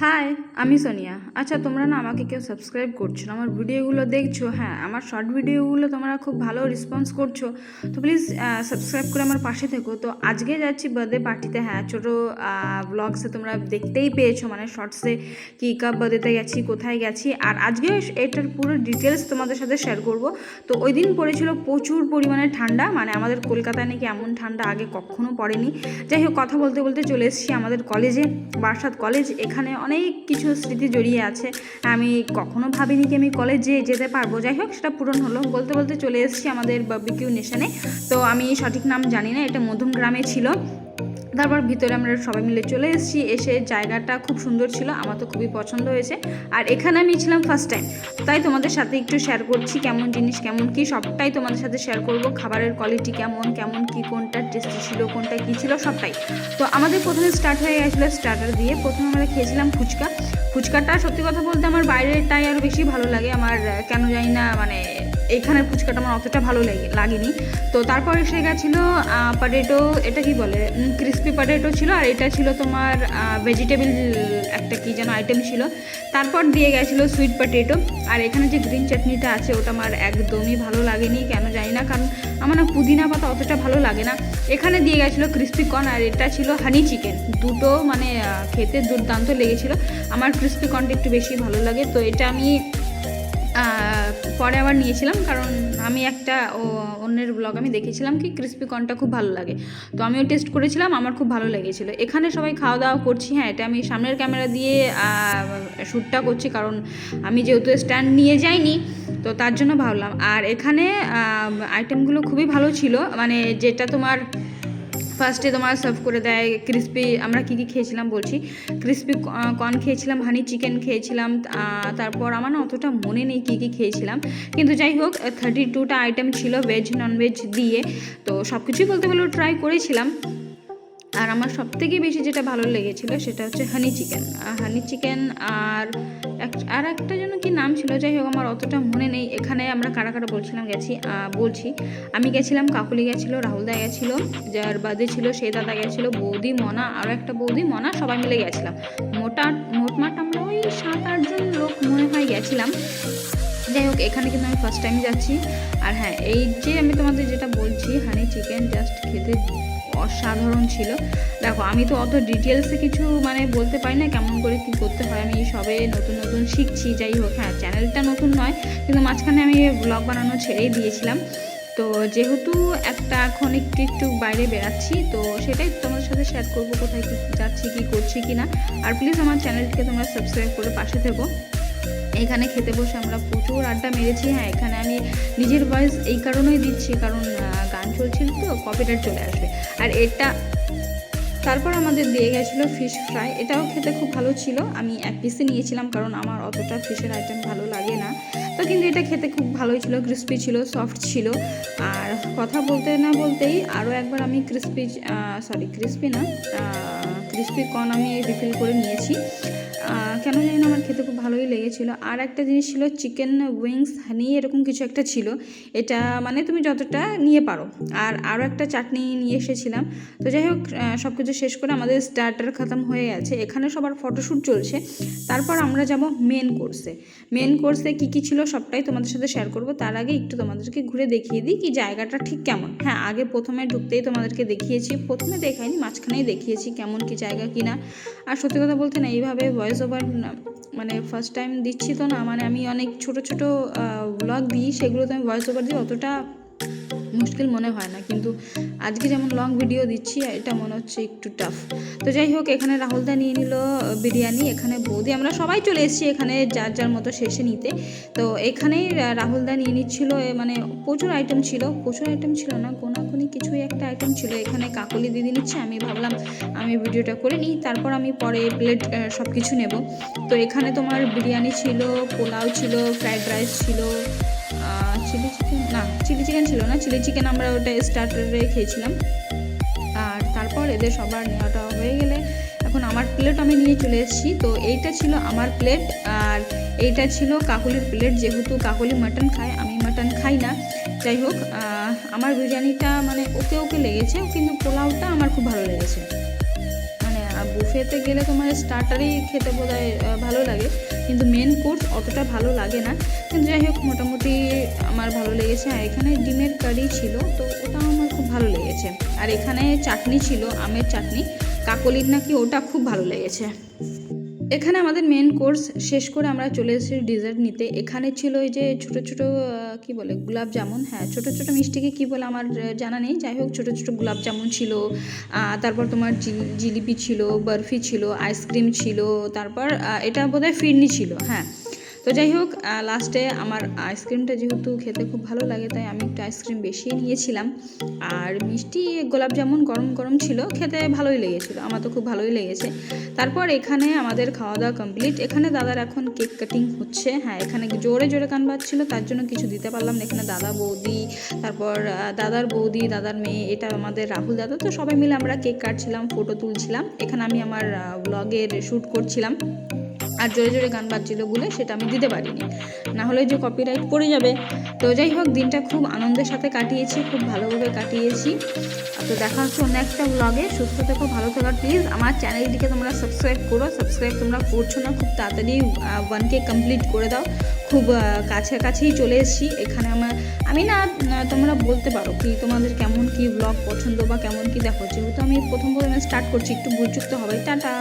High, আমি সোনিয়া। আচ্ছা, তোমরা না আমাকে কেউ সাবস্ক্রাইব করছো না, আমার ভিডিওগুলো দেখছো। হ্যাঁ, আমার শর্ট ভিডিওগুলো তোমরা খুব ভালো রেসপন্স করছো। তো প্লিজ সাবস্ক্রাইব করে আমার পাশে থেকো। তো আজকে যাচ্ছি বার্থডে পার্টিতে। হ্যাঁ, ছোটো ব্লগসে তোমরা দেখতেই পেয়েছো, মানে শর্টসে কী কাপ বার্থডেতে গেছি, কোথায় গেছি। আর আজকে এটার পুরো ডিটেলস তোমাদের সাথে শেয়ার করব। তো ওই দিন পড়েছিল প্রচুর পরিমাণে ঠান্ডা, মানে আমাদের কলকাতায় নাকি এমন ঠান্ডা আগে কখনো পড়েনি। যাই হোক, কথা বলতে বলতে চলে এসেছি আমাদের কলেজে, বারাসাত কলেজ। এখানে অনেক কিছু স্মৃতি জড়িয়ে আছে। আমি কখনো ভাবিনি কি আমি কলেজে যেতে পারবো। যাই হোক, সেটা পূরণ হলো। বলতে বলতে চলে এসেছি আমাদের বারবিকিউ নেশনে। তো আমি সঠিক নাম জানি না, এটা মধ্যম গ্রামে ছিল। তারপর ভিতরে আমরা সবাই মিলে চলে এসেছি। এসে জায়গাটা খুব সুন্দর ছিল, আমার তো খুবই পছন্দ হয়েছে। আর এখানে আমি ছিলাম ফার্স্ট টাইম, তাই তোমাদের সাথে একটু শেয়ার করছি কেমন জিনিস, কেমন কি, সবটাই তোমাদের সাথে শেয়ার করব। খাবারের কোয়ালিটি কেমন কেমন কি, কোনটা টেস্টি ছিল, কোনটা কী ছিল, সবটাই। তো আমাদের প্রথমে স্টার্ট হয়ে গেছিলো স্টার্টার দিয়ে। প্রথমে আমরা খেয়েছিলাম ফুচকা। ফুচকাটা সত্যি কথা বলতে আমার বাইরেরটাই আরও বেশি ভালো লাগে। আমার কেন জানি না, মানে এইখানের ফুচকাটা আমার অতটা ভালো লাগেনি। তো তারপর এসে গেছিলো পটেটো, এটা কি বলে, ক্রিস্পি পটেটো ছিল। আর এটা ছিল তোমার ভেজিটেবল একটা কি যেন আইটেম ছিল। তারপর দিয়ে গেছিলো সুইট পটেটো। আর এখানে যে গ্রিন চাটনিটা আছে ওটা আমার একদমই ভালো লাগেনি, কেন জানি না, কারণ আমার না পুদিনা পাতা অতটা ভালো লাগে না। এখানে দিয়ে গেছিলো ক্রিস্পি কর্ন, আর এটা ছিল হানি চিকেন। দুটো মানে খেতে দুর্দান্ত লেগেছিলো। আমার ক্রিস্পি কর্নটা একটু বেশি ভালো লাগে, তো এটা আমি পরে আবার নিয়েছিলাম, কারণ আমি একটা অন্যের ব্লগ আমি দেখেছিলাম কি ক্রিস্পি কর্নটা খুব ভালো লাগে। তো আমিও টেস্ট করেছিলাম, আমার খুব ভালো লেগেছিলো। এখানে সবাই খাওয়া দাওয়া করছি। হ্যাঁ, এটা আমি সামনের ক্যামেরা দিয়ে শ্যুটটা করছি, কারণ আমি যেহেতু স্ট্যান্ড নিয়ে যাইনি, তো তার জন্য ভাবলাম। আর এখানে আইটেমগুলো খুবই ভালো ছিল, মানে যেটা তোমার ফার্স্টে তোমার সার্ভ করে দেয় ক্রিস্পি। আমরা কী কী খেয়েছিলাম বলছি। ক্রিস্পি কর্ন খেয়েছিলাম, হানি চিকেন খেয়েছিলাম। তারপর আমার না অতটা মনে নেই কী কী খেয়েছিলাম, কিন্তু যাই হোক 32টা আইটেম ছিল ভেজ ননভেজ দিয়ে। তো সব কিছুই বলতে গেলে ট্রাই করেছিলাম। আর আমার সবথেকে বেশি যেটা ভালো লেগেছিলো সেটা হচ্ছে হানি চিকেন। আর একটা যেন কি নাম ছিল, যাই হোক আমার অতটা মনে নেই। এখানে আমরা কারা কারা বলছি। আমি গেছিলাম, কাকুলি গেছিলো, রাহুলদা গেছিলো, যার বাদে ছিল সেই দাদা গেছিলো, বৌদি মনা, আরও একটা বৌদি মনা, সবাই মিলে গেছিলাম। মোটমাট আমরা ওই 7-8 জন লোক মনে হয় গেছিলাম। যাই হোক, এখানে কিন্তু আমি ফার্স্ট টাইম যাচ্ছি। আর হ্যাঁ, এই যে আমি তোমাদের যেটা বলছি, হানি চিকেন জাস্ট খেতে অসাধারণ ছিল। দেখো, আমি তো অত ডিটেলসে কিছু মানে বলতে পারি না কেমন করে কী করতে হয়, আমি সবে নতুন নতুন শিখছি। যাই হোক, হ্যাঁ, চ্যানেলটা নতুন নয়, কিন্তু মাঝখানে আমি ব্লগ বানানো ছেড়েই দিয়েছিলাম। তো যেহেতু এখন একটু বাইরে বেরাচ্ছি, তো সেটাই তোমাদের সাথে শেয়ার করবো, কোথায় কী যাচ্ছি, কী করছি কি না। আর প্লিজ আমার চ্যানেলটিকে তোমরা সাবস্ক্রাইব করে পাশে থেকো। এখানে খেতে বসে আমরা প্রচুর আড্ডা মেরেছি। হ্যাঁ, এখানে আমি নিজের ভয়েস এই কারণেই দিচ্ছি, কারণ গান চলছিল তো কপিরাইট চলে আসবে। আর এটা তারপর আমাদের দিয়ে গেছিলো ফিশ ফ্রাই। এটাও খেতে খুব ভালো ছিল। আমি এক পিসে নিয়েছিলাম, কারণ আমার অতটা ফিশের আইটেম ভালো লাগে না। তো কিন্তু এটা খেতে খুব ভালোই ছিল, ক্রিস্পি ছিল, সফট ছিল। আর কথা বলতে না বলতেই আরও একবার আমি ক্রিস্পি কর্ন আমি রিফিল করে নিয়েছি। কেন জানি না, আমার খেতে খুব ভালোই লেগেছিলো। আর একটা জিনিস ছিল চিকেন উইংস হানি, এরকম কিছু একটা ছিল। এটা মানে তুমি যতটা নিয়ে পারো। আর আরও একটা চাটনি নিয়ে এসেছিলাম। তো যাই হোক, সব কিছু শেষ করে আমাদের স্টার্টার খতম হয়ে গেছে। এখানে সবার ফটোশ্যুট চলছে। তারপর আমরা যাব মেন কোর্সে কী কী ছিল সবটাই তোমাদের সাথে শেয়ার করব। তার আগে একটু তোমাদেরকে ঘুরে দেখিয়ে দিই কি জায়গাটা ঠিক কেমন। হ্যাঁ, আগে প্রথমে ঢুকতেই তোমাদেরকে দেখিয়েছি, প্রথমে দেখাইনি, মাঝখানেই দেখিয়েছি কেমন কি জায়গা কিনা। আর সত্যি কথা বলতে না, এইভাবে ভয়েস ওভার মানে ফার্স্ট টাইম দিচ্ছি তো না, মানে আমি অনেক ছোট ব্লগ দিই, সেগুলোতে আমি ভয়েস ওভার দিই, অতটা মুশকিল মনে হয় না। কিন্তু আজকে যেমন লং ভিডিও দিচ্ছি, এটা মনে হচ্ছে একটু টাফ। তো যাই হোক, এখানে রাহুলদা নিয়ে নিল বিরিয়ানি, এখানে বৌদি, আমরা সবাই চলে এসেছি এখানে যার যার মতো শেষে নিতে। তো এখানেই রাহুলদা নিয়ে নিচ্ছিল, মানে প্রচুর আইটেম ছিল না, গোনাগুনি কিছুই একটা আইটেম ছিল। এখানে কাকলি দিদি নিচ্ছে, আমি ভাবলাম আমি ভিডিওটা করে নিই, তারপর আমি পরে প্লেট সব কিছু নেব। তো এখানে তোমার বিরিয়ানি ছিল, পোলাও ছিল, ফ্রাইড রাইস ছিল, চিলি চিকেন ছিল না, চিলি চিকেন আমরা ওটা স্টার্টারে খেয়েছিলাম। আর তারপর এদের সবার নেওয়াটা হয়ে গেলে এখন আমার প্লেট আমি নিয়ে চলে এসেছি। তো এইটা ছিল আমার প্লেট, আর এইটা ছিল কাকুলির প্লেট। যেহেতু কাকুলি মাটন খায়, আমি মাটন খাই না। যাই হোক, আমার বিরিয়ানিটা মানে ওকে লেগেছে, কিন্তু পোলাওটা আমার খুব ভালো লেগেছে। মানে বুফেতে গেলে তোমার স্টার্টারই খেতে বোধহয় ভালো লাগে, কিন্তু মেন কোর্স অতটা ভালো লাগে না। কিন্তু যাই হোক মোটামুটি আমার ভালো লেগেছে। আর এখানে ডিমের কারি ছিল, তো ওটাও আমার খুব ভালো লেগেছে। আর এখানে চাটনি ছিল, আমের চাটনি, কাকলির নাকি ওটা খুব ভালো লেগেছে। এখানে আমাদের মেন কোর্স শেষ করে আমরা চলে এসেছি ডিজার্ট নিতে। এখানে ছিল ওই যে ছোটো ছোটো কী বলে গোলাপ জামুন, হ্যাঁ ছোটো ছোটো মিষ্টিকে কী বলে আমার জানা নেই, যাই হোক ছোটো ছোটো গোলাপ জামুন ছিল, তারপর তোমার জিলিপি ছিল, বরফি ছিল, আইসক্রিম ছিল, তারপর এটা বোধহয় ফিরনি ছিল, হ্যাঁ। তো যাই হোক লাস্টে আমার আইসক্রিমটা যেহেতু খেতে খুব ভালো লাগে তাই আমি একটু আইসক্রিম বেশি নিয়েছিলাম। আর মিষ্টি গোলাপ জামুন গরম গরম ছিল, খেতে ভালোই লেগেছিলো, আমার তো খুব ভালোই লেগেছে। তারপর এখানে আমাদের খাওয়া দাওয়া কমপ্লিট। এখানে দাদার এখন কেক কাটিং হচ্ছে, হ্যাঁ এখানে জোরে জোরে গান বাজছিল, তার জন্য কিছু দিতে পারলাম না। এখানে দাদা বৌদি, তারপর দাদার বৌদি, দাদার মেয়ে, এটা আমাদের রাহুল দাদা, তো সবাই মিলে আমরা কেক কাটছিলাম, ফটো তুলছিলাম। এখানে আমি আমার ব্লগের শ্যুট করছিলাম, আর জোরে জোরে গান বাজছিল বলে সেটা আমি দিতে পারিনি, না হলে যে কপিরাইট পড়ে যাবে। তো যাই হোক দিনটা খুব আনন্দের সাথে কাটিয়েছি, খুব ভালোভাবে কাটিয়েছি। তো দেখা হচ্ছে অন্য একটা ব্লগে। সুস্থ থেকো, ভালো থেকো। প্লিজ আমার চ্যানেলটিকে তোমরা সাবস্ক্রাইব করো, সাবস্ক্রাইব তোমরা করছো না, খুব তাড়াতাড়ি 1K কমপ্লিট করে দাও। খুব কাছাকাছিই চলে এসেছি। এখানে আমি না তোমরা বলতে পারো কি তোমাদের কেমন কি ব্লগ পছন্দ বা কেমন কি দেখো, যেহেতু আমি প্রথম স্টার্ট করছি, একটু বুঝতে হবে। টাটা।